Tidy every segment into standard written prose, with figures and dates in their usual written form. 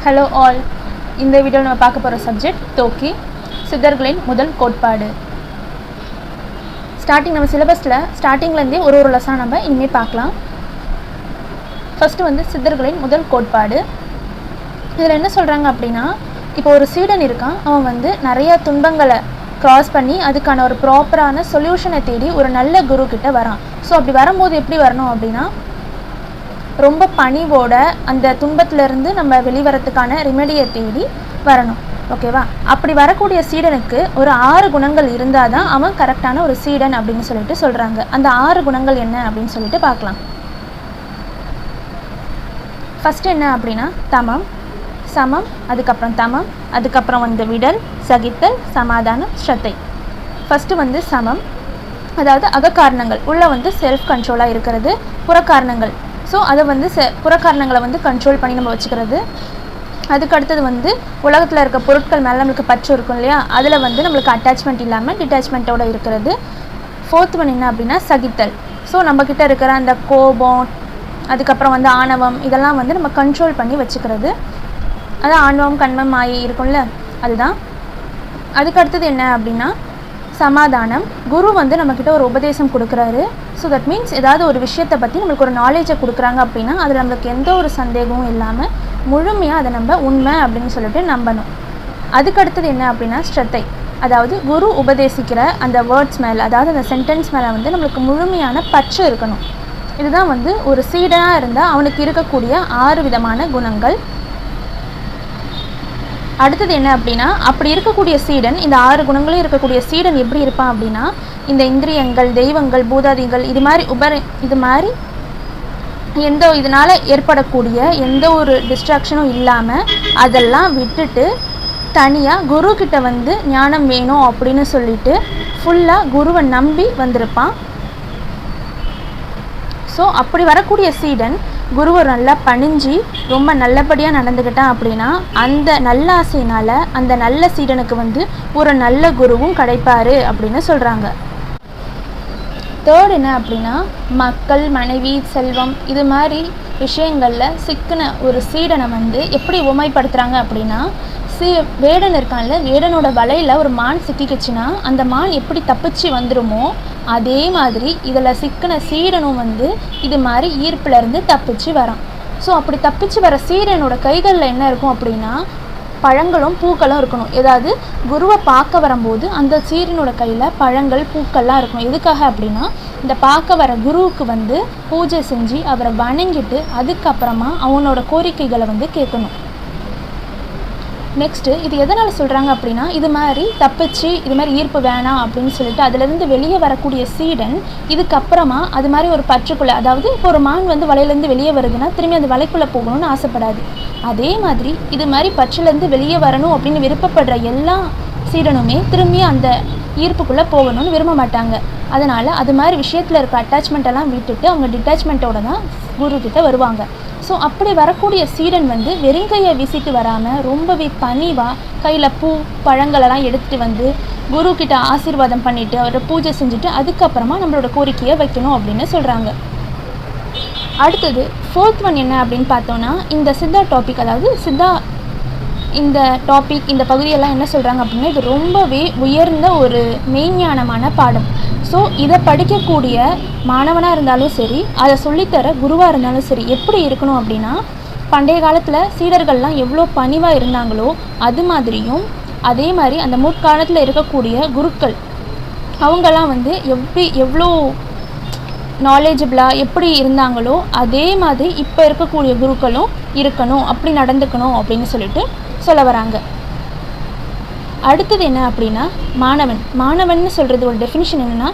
Hello all. இந்த வீடியோவில் நம்ம பார்க்க போகிற சப்ஜெக்ட் தோக்கி, சித்தர்களின் முதல் கோட்பாடு. நம்ம சிலபஸில் ஸ்டார்டிங்லேருந்தே ஒரு லெசனாக நம்ம இனிமேல் பார்க்கலாம். ஃபஸ்ட்டு சித்தர்களின் முதல் கோட்பாடு. இதில் என்ன சொல்கிறாங்க அப்படின்னா, இப்போ ஒரு சீடன் இருக்கான், அவன் நிறைய துன்பங்களை க்ராஸ் பண்ணி அதுக்கான ஒரு ப்ராப்பரான சொல்யூஷனை தேடி ஒரு நல்ல குரு கிட்ட வரான். ஸோ அப்படி வரும்போது எப்படி வரணும் அப்படின்னா, ரொம்ப பணிவோட அந்த துன்பத்திலேருந்து நம்ம வெளிவரத்துக்கான ரெமெடியை தேடி வரணும். ஓகேவா? அப்படி வரக்கூடிய சீடனுக்கு ஒரு 6 குணங்கள் இருந்தால் தான் அவன் கரெக்டான ஒரு சீடன் அப்படின்னு சொல்லிட்டு சொல்கிறாங்க. அந்த 6 குணங்கள் என்ன அப்படின்னு சொல்லிட்டு பார்க்கலாம். ஃபஸ்ட்டு என்ன அப்படின்னா, தமம், சமம், அதுக்கப்புறம் தமம், அதுக்கப்புறம் விடல், சகித்தல், சமாதானம், ஸ்ரத்தை. ஃபஸ்ட்டு சமம், அதாவது அகக்காரணங்கள் உள்ள செல்ஃப் கண்ட்ரோலாக இருக்கிறது. புறக்காரணங்கள், ஸோ அதை புறக்காரணங்களை கண்ட்ரோல் பண்ணி நம்ம வச்சுக்கிறது. அதுக்கு அடுத்தது உலகத்தில் இருக்க பொருட்கள் மேலே நம்மளுக்கு பற்று இருக்கும் இல்லையா, அதில் நம்மளுக்கு அட்டாச்மெண்ட் இல்லாமல் டிட்டாச்மெண்ட்டோடு இருக்கிறது. ஃபோர்த் ஒன் என்ன அப்படின்னா சகித்தல். ஸோ நம்மக்கிட்ட இருக்கிற அந்த கோபம், அதுக்கப்புறம் ஆணவம், இதெல்லாம் நம்ம கண்ட்ரோல் பண்ணி வச்சுக்கிறது. அதான் ஆணவம் கண்மம் மாயை இருக்கும்ல, அதுதான். அதுக்கு அடுத்தது என்ன அப்படின்னா சமாதானம். குரு நம்மக்கிட்ட ஒரு உபதேசம் கொடுக்குறாரு. ஸோ தட் மீன்ஸ் ஏதாவது ஒரு விஷயத்தை பற்றி நம்மளுக்கு ஒரு நாலேஜை கொடுக்குறாங்க அப்படின்னா அதில் நம்மளுக்கு எந்த ஒரு சந்தேகமும் இல்லாமல் முழுமையாக அதை நம்ம உண்மை அப்படின்னு சொல்லிட்டு நம்பணும். அதுக்கு அடுத்தது என்ன அப்படின்னா ஸ்ரத்தை. அதாவது குரு உபதேசிக்கிற அந்த வேர்ட்ஸ் மேலே, அதாவது அந்த சென்டென்ஸ் மேலே நம்மளுக்கு முழுமையான பற்று இருக்கணும். இதுதான் ஒரு சீடனாக இருந்தால் அவனுக்கு இருக்கக்கூடிய 6 விதமான குணங்கள். அடுத்தது என்ன அப்படின்னா, அப்படி இருக்கக்கூடிய சீடன், இந்த 6 குணங்களும் இருக்கக்கூடிய சீடன் எப்படி இருப்பான் அப்படின்னா, இந்த இந்திரியங்கள், தெய்வங்கள், பூதாதிகள், இது மாதிரி இதனால் ஏற்படக்கூடிய எந்த ஒரு டிஸ்ட்ராக்ஷனும் இல்லாமல் அதெல்லாம் விட்டுட்டு தனியாக குரு கிட்ட ஞானம் வேணும் அப்படின்னு சொல்லிட்டு ஃபுல்லாக குருவை நம்பி வந்திருப்பான். ஸோ அப்படி வரக்கூடிய சீடன் குருவை நல்லா பணிஞ்சு ரொம்ப நல்லபடியாக நடந்துக்கிட்டான் அப்படின்னா அந்த நல்ல ஆசையினால் அந்த நல்ல சீடனுக்கு ஒரு நல்ல குருவும் கிடைப்பார் அப்படின்னு சொல்கிறாங்க. தேர்ட் என்ன அப்படின்னா, மக்கள், மனைவி, செல்வம், இது மாதிரி விஷயங்களில் சிக்கின ஒரு சீடனை எப்படி உமைப்படுத்துகிறாங்க அப்படின்னா, வேடன் இருக்கான்ல, வேடனோட வலையில் ஒரு மான் சிக்கிக்குச்சுன்னா அந்த மான் எப்படி தப்பிச்சு வந்துடுமோ அதே மாதிரி இதில் சிக்கின சீடனும் இது மாதிரி ஈர்ப்பிலேருந்து தப்பிச்சு வரான். ஸோ அப்படி தப்பிச்சு வர சீடனோட கைகளில் என்ன இருக்கும் அப்படின்னா பழங்களும் பூக்களும் இருக்கணும். ஏதாவது குருவை பார்க்க வரும்போது அந்த சீடனோட கையில் பழங்கள், பூக்கள்லாம் இருக்கணும். எதுக்காக அப்படின்னா, இந்த பார்க்க வர குருவுக்கு பூஜை செஞ்சு அவரை வணங்கிட்டு அதுக்கப்புறமா அவனோட கோரிக்கைகளை கேட்கணும். நெக்ஸ்ட்டு இது எதனால் சொல்கிறாங்க அப்படின்னா, இது மாதிரி தப்பிச்சு இது மாதிரி ஈர்ப்பு வேணாம் அப்படின்னு சொல்லிட்டு அதிலேருந்து வெளியே வரக்கூடிய சீடன் இதுக்கப்புறமா அது மாதிரி ஒரு பற்றுக்குள்ளே, அதாவது இப்போ ஒரு மான் வலையிலேருந்து வெளியே வருதுன்னா திரும்பி அந்த வலைக்குள்ளே போகணும்னு ஆசைப்படாது. அதே மாதிரி இது மாதிரி பற்றிலேருந்து வெளியே வரணும் அப்படின்னு விருப்பப்படுற எல்லா சீடனுமே திரும்பி அந்த ஈர்ப்புக்குள்ளே போகணும்னு விரும்ப மாட்டாங்க. அதனால் அது மாதிரி விஷயத்தில் இருக்க அட்டாச்மெண்ட்டெல்லாம் விட்டுட்டு அவங்க டிட்டாச்மெண்ட்டோட தான் குருக்கிட்ட வருவாங்க. ஸோ அப்படி வரக்கூடிய சீடன் வெறுங்கையை வீசிட்டு வராமல் ரொம்பவே பணிவாக கையில் பூ, பழங்களெல்லாம் எடுத்துகிட்டு குரு கிட்ட ஆசீர்வாதம் பண்ணிவிட்டு அவரை பூஜை செஞ்சுட்டு அதுக்கப்புறமா நம்மளோட கோரிக்கையை வைக்கணும் அப்படின்னு சொல்கிறாங்க. அடுத்தது ஃபோர்த் ஒன் என்ன அப்படின்னு பார்த்தோன்னா, இந்த சித்தா டாபிக், அதாவது சித்தா இந்த டாபிக், இந்த பகுதியெல்லாம் என்ன சொல்கிறாங்க அப்படின்னா, இது ரொம்பவே உயர்ந்த ஒரு மெய்ஞானமான பாடம். ஸோ இதை படிக்கக்கூடிய மாணவனாக இருந்தாலும் சரி, அதை சொல்லித்தர குருவாக இருந்தாலும் சரி, எப்படி இருக்கணும் அப்படின்னா, பண்டைய காலத்தில் சீடர்கள்லாம் எவ்வளோ பணிவாக இருந்தாங்களோ அது மாதிரியும், அதே மாதிரி அந்த முற்காலத்தில் இருக்கக்கூடிய குருக்கள் அவங்கெல்லாம் எவ்வளோ நாலேஜபிளாக எப்படி இருந்தாங்களோ அதே மாதிரி இப்போ இருக்கக்கூடிய குருக்களும் இருக்கணும், அப்படி நடந்துக்கணும் அப்படின்னு சொல்லிட்டு சொல்ல வராங்க. அடுத்தது என்ன அப்படின்னா மாணவன் சொல்கிறது ஒரு டெஃபினிஷன் என்னென்னா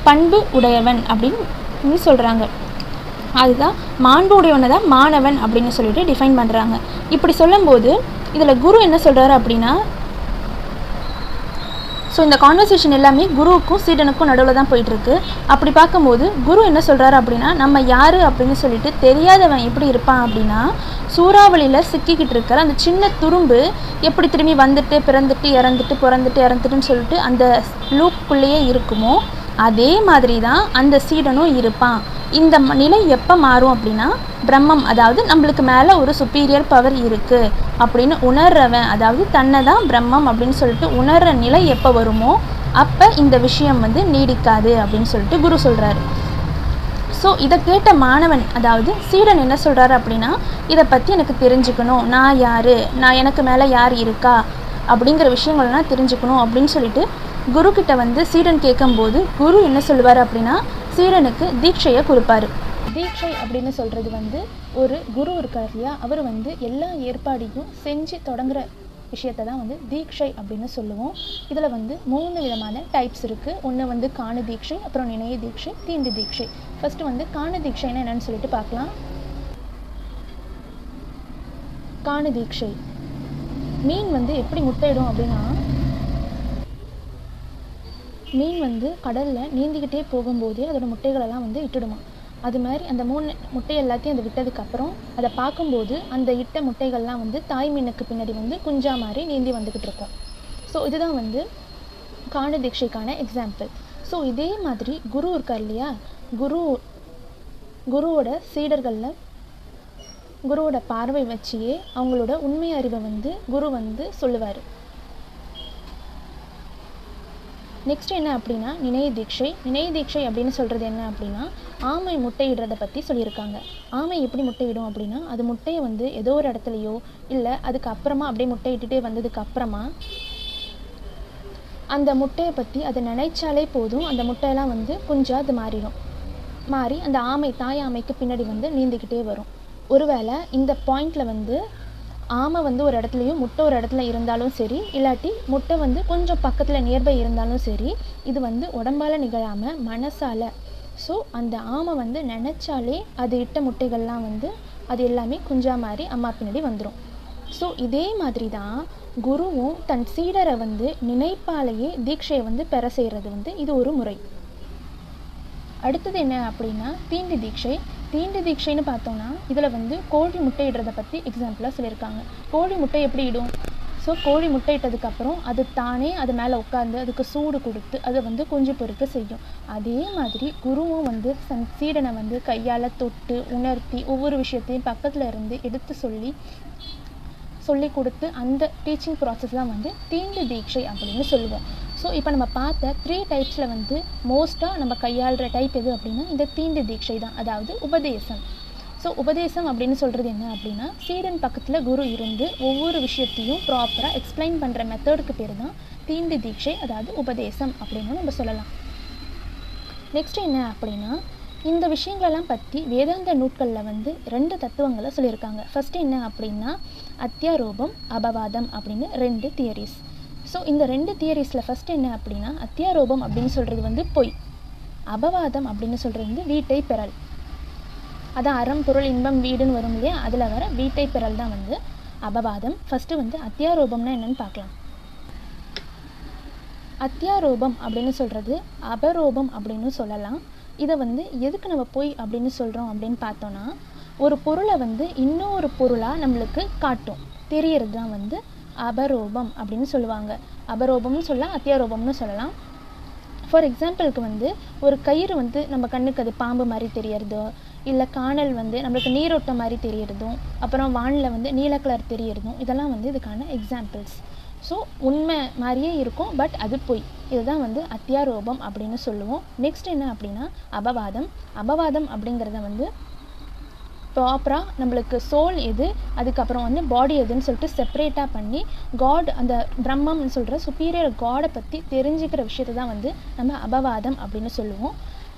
பண்பு உடையவன் அப்படின்னு சொல்கிறாங்க. அதுதான் மாண்பு உடையவனை தான் மாணவன் அப்படின்னு சொல்லிட்டு டிஃபைன் பண்ணுறாங்க. இப்படி சொல்லும்போது இதில் குரு என்ன சொல்கிறாரு அப்படின்னா, ஸோ இந்த கான்வர்சேஷன் எல்லாமே குருவுக்கும் சீடனுக்கும் நடுவில் தான் போயிட்டுருக்கு. அப்படி பார்க்கும்போது குரு என்ன சொல்கிறாரு அப்படின்னா, நம்ம யார் அப்படின்னு சொல்லிட்டு தெரியாதவன் எப்படி இருப்பான் அப்படின்னா, சூறாவளியில் சிக்கிக்கிட்டு இருக்கிற அந்த சின்ன துரும்பு எப்படி திரும்பி பிறந்துட்டு இறந்துட்டுன்னு சொல்லிட்டு அந்த லூப்புக்குள்ளேயே இருக்குமோ அதே மாதிரி தான் அந்த சீடனும் இருப்பான். இந்த நிலை எப்போ மாறும் அப்படின்னா, பிரம்மம் அதாவது நம்மளுக்கு மேலே ஒரு சுப்பீரியர் பவர் இருக்குது அப்படின்னு உணர்றவன், அதாவது தன்னை தான் பிரம்மம் அப்படின்னு சொல்லிட்டு உணர்கிற நிலை எப்போ வருமோ அப்போ இந்த விஷயம் நீடிக்காது அப்படின்னு சொல்லிட்டு குரு சொல்கிறாரு. ஸோ இதை கேட்ட மாணவன் அதாவது சீடன் என்ன சொல்கிறாரு அப்படின்னா, இதை பற்றி எனக்கு தெரிஞ்சுக்கணும், நான் யார், நான் மேலே யார் இருக்கா அப்படிங்கிற விஷயங்கள்லாம் தெரிஞ்சுக்கணும் அப்படின்னு சொல்லிட்டு குருக்கிட்ட சீடன் கேட்கும்போது குரு என்ன சொல்லுவார் அப்படின்னா, சீடனுக்கு தீட்சையை கொடுப்பாரு. தீட்சை அப்படின்னு சொல்கிறது ஒரு குரு இருக்கார் இல்லையா, அவர் எல்லா ஏற்பாடையும் செஞ்சு தொடங்குற விஷயத்தை தான் தீட்சை அப்படின்னு சொல்லுவோம். இதில் 3 விதமான டைப்ஸ் இருக்குது. ஒன்று காண தீட்சை, அப்புறம் நினைய தீட்சை, தீண்டு தீட்சை. ஃபஸ்ட்டு காண தீட்சைன்னா என்னன்னு சொல்லிட்டு பார்க்கலாம். காண தீட்சை, மீன் எப்படி முட்டையிடும் அப்படின்னா, மீன் கடலில் நீந்திக்கிட்டே போகும்போதே அதோட முட்டைகளெல்லாம் இட்டுடுமா. அது மாதிரி அந்த 3 முட்டை எல்லாத்தையும் அதை விட்டதுக்கப்புறம் அதை பார்க்கும்போது அந்த இட்ட முட்டைகள்லாம் தாய் மீனுக்கு பின்னாடி குஞ்சா மாதிரி நீந்தி வந்துக்கிட்டு இருக்கும். ஸோ இதுதான் காண தீட்சைக்கான எக்ஸாம்பிள். ஸோ இதே மாதிரி குரு இருக்கார் இல்லையா, குருவோட சீடர்களில் குருவோட பார்வை வச்சியே அவங்களோட உண்மை அறிவை குரு சொல்லுவார். நெக்ஸ்ட் என்ன அப்படின்னா நினைய தீட்சை. நினைய தீட்சை அப்படின்னு சொல்கிறது என்ன அப்படின்னா, ஆமை முட்டையிடுறதை பற்றி சொல்லியிருக்காங்க. ஆமை எப்படி முட்டையிடும் அப்படின்னா, அது முட்டையை ஏதோ ஒரு இடத்துலையோ இல்லை அதுக்கு அப்புறமா அப்படியே முட்டையிட்டுட்டே வந்ததுக்கு அப்புறமா அந்த முட்டையை பற்றி அதை நினைச்சாலே போதும், அந்த முட்டையெல்லாம் குஞ்சா அது மாறி அந்த ஆமை தாய் ஆமைக்கு பின்னாடி நீந்திக்கிட்டே வரும். ஒருவேளை இந்த பாயிண்டில் ஆமை ஒரு இடத்துலையும் முட்டை ஒரு இடத்துல இருந்தாலும் சரி, இல்லாட்டி முட்டை கொஞ்சம் பக்கத்தில் நியர்பை இருந்தாலும் சரி, இது உடம்பால் நிகழாமல் மனசால். ஸோ அந்த ஆமை நினச்சாலே அது இட்ட முட்டைகள்லாம் அது எல்லாமே குஞ்சா மாதிரி அம்மா பின்னாடி வந்துடும். ஸோ இதே மாதிரி தான் குருவும் தன் சீடரை நினைப்பாலேயே தீட்சையை பெற செய்கிறது இது ஒரு முறை. அடுத்தது என்ன அப்படின்னா தீண்டு தீட்சை. தீண்டு தீட்சைன்னு பார்த்தோன்னா இதில் கோழி முட்டையிடுறதை பற்றி எக்ஸாம்பிளாக சொல்லியிருக்காங்க. கோழி முட்டை எப்படி இடும்? ஸோ கோழி முட்டையிட்டதுக்கப்புறம் அது தானே அது மேலே உட்காந்து அதுக்கு சூடு கொடுத்து அதை குஞ்சு பொறுக்க செய்யும். அதே மாதிரி குருவும் சீடனை கையால் தொட்டு உணர்த்தி ஒவ்வொரு விஷயத்தையும் பக்கத்தில் இருந்து எடுத்து சொல்லி கொடுத்து அந்த டீச்சிங் ப்ராசஸ் தான் தீண்டு தீட்சை அப்படின்னு சொல்லுவோம். ஸோ இப்போ நம்ம பார்த்த 3 டைப்ஸில் மோஸ்ட்டாக நம்ம கையாளுற டைப் எது அப்படின்னா இந்த தீண்டு தீட்சை தான், அதாவது உபதேசம். ஸோ உபதேசம் அப்படின்னு சொல்கிறது என்ன அப்படின்னா, சீடன் பக்கத்தில் குரு இருந்து ஒவ்வொரு விஷயத்தையும் ப்ராப்பராக எக்ஸ்பிளைன் பண்ணுற மெத்தடுக்கு பேர் தான் தீண்டு தீட்சை, அதாவது உபதேசம் அப்படின்னு நம்ம சொல்லலாம். நெக்ஸ்ட் என்ன அப்படின்னா, இந்த விஷயங்களெல்லாம் பற்றி வேதாந்த நூட்களில் 2 தத்துவங்களை சொல்லியிருக்காங்க. ஃபஸ்ட்டு என்ன அப்படின்னா அத்தியாரோபம் அபவாதம் அப்படின்னு 2 தியரிஸ். ஸோ இந்த 2 தியரிஸில் ஃபஸ்ட்டு என்ன அப்படின்னா, அத்தியாரோபம் அப்படின்னு சொல்கிறது பொய், அபவாதம் அப்படின்னு சொல்கிறது வீட்டை பெறல். அதான் அறம் பொருள் இன்பம் வீடுன்னு வரும் இல்லையா, அதில் வர வீட்டை பெறல் தான் அபவாதம். ஃபஸ்ட்டு அத்தியாரோபம்னா என்னன்னு பார்க்கலாம். அத்தியாரோபம் அப்படின்னு சொல்கிறது அபரோபம் அப்படின்னு சொல்லலாம். இதை எதுக்கு நம்ம பொய் அப்படின்னு சொல்கிறோம் அப்படின்னு பார்த்தோன்னா, ஒரு பொருளை இன்னொரு பொருளாக நம்மளுக்கு காட்டும் தெரியறது தான் அபரோபம் அப்படின்னு சொல்லுவாங்க. அபரோபம்னு சொல்லலாம், அத்தியாரோபம்னு சொல்லலாம். ஃபார் எக்ஸாம்பிளுக்கு ஒரு கயிறு நம்ம கண்ணுக்கு அது பாம்பு மாதிரி தெரியறதோ, இல்லை காணல் நம்மளுக்கு நீரோட்டம் மாதிரி தெரியறதும், அப்புறம் வானில் நீல கலர் தெரியறதும், இதெல்லாம் இதுக்கான எக்ஸாம்பிள்ஸ். ஸோ உண்மை மாதிரியே இருக்கும், பட் அது பொய். இதுதான் அத்தியாரோபம் அப்படின்னு சொல்லுவோம். நெக்ஸ்ட் என்ன அப்படின்னா அபவாதம். அபவாதம் அப்படிங்கிறத ப்ராப்பராக நம்மளுக்கு சோல் எது, அதுக்கப்புறம் பாடி எதுன்னு சொல்லிட்டு செப்பரேட்டாக பண்ணி காட், அந்த பிரம்மம்னு சொல்கிற சுப்பீரியர் காடை பற்றி தெரிஞ்சுக்கிற விஷயத்தை தான் நம்ம அபவாதம் அப்படின்னு சொல்லுவோம்.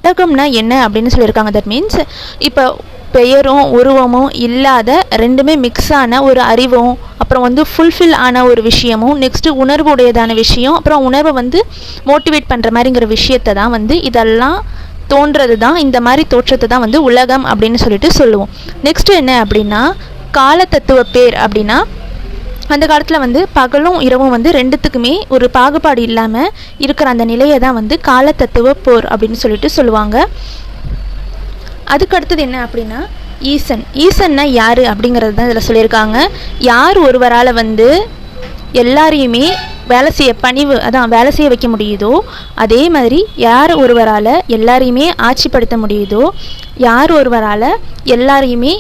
நாடகம்னா என்ன அப்படின்னு சொல்லியிருக்காங்க. தட் மீன்ஸ் இப்போ பெயரும் உருவமும் இல்லாத ரெண்டுமே மிக்ஸ் ஆன ஒரு அறிவும், அப்புறம் ஃபுல்ஃபில் ஆன ஒரு விஷயமும், நெக்ஸ்ட்டு உணர்வு உடையதான விஷயம், அப்புறம் உணர்வை மோட்டிவேட் பண்ணுற மாதிரிங்கிற விஷயத்தை தான் இதெல்லாம் தோன்றது தான், இந்த மாதிரி தோற்றத்தை தான் உலகம் அப்படின்னு சொல்லிட்டு சொல்லுவோம். நெக்ஸ்ட்டு என்ன அப்படின்னா காலத்தத்துவ பேர். அப்படின்னா அந்த காலத்தில் பகலும் இரவும் 2த்துக்குமே ஒரு பாகுபாடு இல்லாமல் இருக்கிற அந்த நிலையை தான் காலத்தத்துவ போர் அப்படின்னு சொல்லிட்டு சொல்லுவாங்க. அதுக்கு அடுத்தது என்ன அப்படின்னா ஈசன். ஈசன்னா யார் அப்படிங்கிறது தான் இதில் சொல்லியிருக்காங்க. யார் ஒருவரால் எல்லாரையுமே வேலை செய்ய பணிவு வேலை செய்ய வைக்க முடியுதோ, அதே மாதிரி யார் ஒருவரால் எல்லாரையுமே ஆட்சிப்படுத்த முடியுதோ, யார் ஒருவரால் எல்லாரையுமே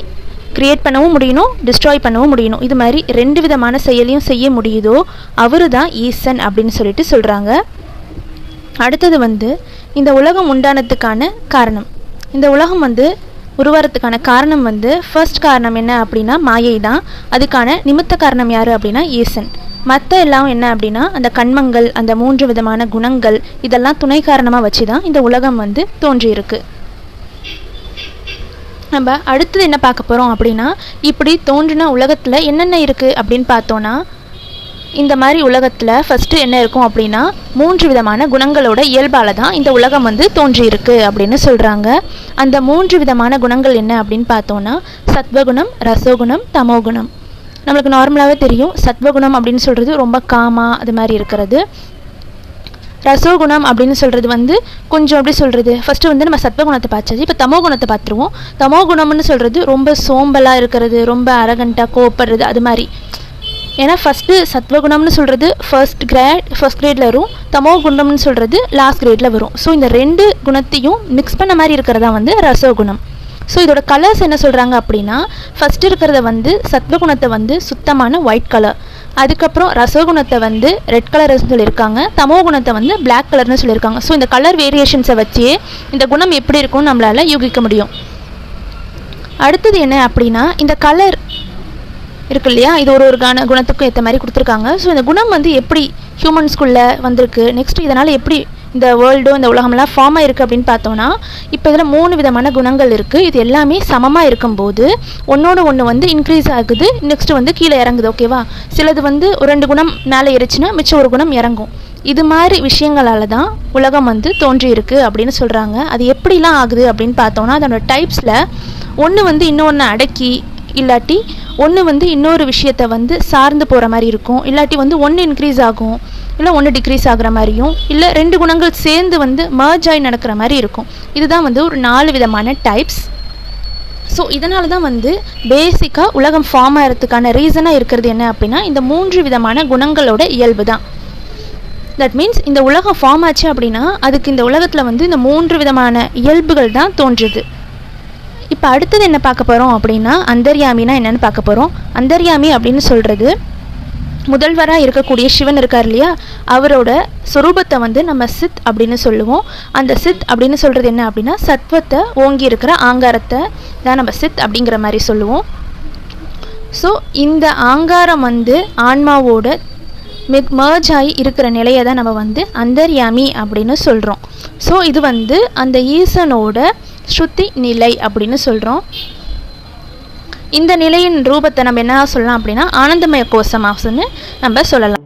கிரியேட் பண்ணவும் முடியணும், டிஸ்ட்ராய் பண்ணவும் முடியணும், இது மாதிரி 2 விதமான செயலையும் செய்ய முடியுதோ அவரு தான் ஈசன் அப்படின்னு சொல்லிட்டு சொல்கிறாங்க. அடுத்தது இந்த உலகம் உண்டானதுக்கான காரணம். இந்த உலகம் உருவாகிறதுக்கான காரணம் ஃபர்ஸ்ட் காரணம் என்ன அப்படின்னா மாயை தான். அதுக்கான நிமித்த காரணம் யார் அப்படின்னா ஈசன். மற்ற எல்லாம் என்ன அப்படின்னா அந்த கண்மங்கள், அந்த 3 விதமான குணங்கள், இதெல்லாம் துணை காரணமாக வச்சு தான் இந்த உலகம் தோன்றியிருக்கு. நம்ம அடுத்தது என்ன பார்க்க போகிறோம் அப்படின்னா, இப்படி தோன்றின உலகத்தில் என்னென்ன இருக்குது அப்படின்னு பார்த்தோன்னா, இந்த மாதிரி உலகத்தில் ஃபஸ்ட்டு என்ன இருக்கும் அப்படின்னா 3 விதமான குணங்களோட இயல்பால் தான் இந்த உலகம் தோன்றியிருக்கு அப்படின்னு சொல்கிறாங்க. அந்த 3 விதமான குணங்கள் என்ன அப்படின்னு பார்த்தோன்னா சத்வகுணம், ரசோகுணம், தமோகுணம். நம்மளுக்கு நார்மலாகவே தெரியும் சத்வகுணம் அப்படின்னு சொல்கிறது ரொம்ப காமா அது மாதிரி இருக்கிறது. ரசோகுணம் அப்படின்னு சொல்கிறது கொஞ்சம் எப்படி சொல்கிறது, ஃபஸ்ட்டு நம்ம சத்வகுணத்தை பார்த்தாச்சு, இப்போ தமோகுணத்தை பார்த்துருவோம். தமோகுணம்னு சொல்கிறது ரொம்ப சோம்பலாக இருக்கிறது, ரொம்ப அரகண்ட்டாக கோப்படுறது அது மாதிரி. ஏன்னா ஃபஸ்ட்டு சத்வகுணம்னு சொல்கிறது ஃபர்ஸ்ட் கிரேடில் வரும், தமோகுணம்னு சொல்கிறது லாஸ்ட் கிரேடில் வரும். ஸோ இந்த 2 குணத்தையும் மிக்ஸ் பண்ண மாதிரி இருக்கிறதா ரசோகுணம். ஸோ இதோட கலர்ஸ் என்ன சொல்கிறாங்க அப்படின்னா, ஃபஸ்ட்டு இருக்கிறத சத்வகுணத்தை சுத்தமான ஒயிட் கலர், அதுக்கப்புறம் ரசோகுணத்தை ரெட் கலர்னு சொல்லியிருக்காங்க, தமோகுணத்தை பிளாக் கலர்னு சொல்லியிருக்காங்க. ஸோ இந்த கலர் வேரியேஷன்ஸை வச்சே இந்த குணம் எப்படி இருக்கும்னு நம்மளால் யூகிக்க முடியும். அடுத்தது என்ன அப்படின்னா இந்த கலர் இருக்கு இல்லையா, இது ஒரு குணத்துக்கும் ஏற்ற மாதிரி கொடுத்துருக்காங்க. ஸோ இந்த குணம் எப்படி ஹியூமன்ஸ்குள்ளே வந்திருக்கு, நெக்ஸ்ட் இதனால் எப்படி இந்த வேர்ல்டோ இந்த உலகம்லாம் ஃபார்ம் ஆகிருக்கு அப்படின்னு பார்த்தோன்னா, இப்போ இதில் 3 விதமான குணங்கள் இருக்குது. இது எல்லாமே சமமாக இருக்கும்போது ஒன்றோடு ஒன்று இன்க்ரீஸ் ஆகுது, நெக்ஸ்ட்டு கீழே இறங்குது. ஓகேவா, சிலது ஒரு 2 குணம் மேலே ஏறிச்சுன்னா மிச்சம் ஒரு குணம் இறங்கும். இது மாதிரி விஷயங்களால் தான் உலகம் தோன்றியிருக்கு அப்படின்னு சொல்கிறாங்க. அது எப்படிலாம் ஆகுது அப்படின்னு பார்த்தோன்னா அதோட டைப்ஸில் ஒன்று இன்னொன்று அடக்கி, இல்லாட்டி ஒன்று இன்னொரு விஷயத்தை சார்ந்து போகிற மாதிரி இருக்கும், இல்லாட்டி ஒன்று இன்க்ரீஸ் ஆகும், இல்லை ஒன்று டிக்ரீஸ் ஆகிற மாதிரியும், இல்லை 2 குணங்கள் சேர்ந்து மர்ஜ் ஆகி நடக்கிற மாதிரி இருக்கும். இதுதான் ஒரு 4 விதமான டைப்ஸ். ஸோ இதனால தான் பேசிக்காக உலகம் ஃபார்ம் ஆகிறதுக்கான ரீசனாக இருக்கிறது என்ன அப்படின்னா இந்த 3 விதமான குணங்களோட இயல்பு தான். தட் மீன்ஸ் இந்த உலகம் ஃபார்ம் ஆச்சு அப்படின்னா அதுக்கு இந்த உலகத்தில் இந்த 3 விதமான இயல்புகள் தான் தோன்றுது. இப்போ அடுத்தது என்ன பார்க்க போகிறோம் அப்படின்னா அந்தர்யாமினா என்னென்னு பார்க்க போகிறோம். அந்தர்யாமி அப்படின்னு சொல்கிறது முதல்வராக இருக்கக்கூடிய சிவன் இருக்கார் இல்லையா, அவரோட சொரூபத்தை நம்ம சித் அப்படின்னு சொல்லுவோம். அந்த சித் அப்படின்னு சொல்கிறது என்ன அப்படின்னா சத்வத்தை ஓங்கி இருக்கிற ஆங்காரத்தை தான் நம்ம சித் அப்படிங்கிற மாதிரி சொல்லுவோம். ஸோ இந்த ஆங்காரம் ஆன்மாவோட மர்ஜ் ஆகி இருக்கிற நிலையை தான் நம்ம அந்தர்யாமி அப்படின்னு சொல்கிறோம். ஸோ இது அந்த ஈசனோட ஸ்ருதி நிலை அப்படின்னு சொல்கிறோம். இந்த நிலையின் ரூபத்தை நம்ம என்ன சொல்லலாம் அப்படின்னா ஆனந்தமய கோஷமாசன்னு நம்ம சொல்லலாம்.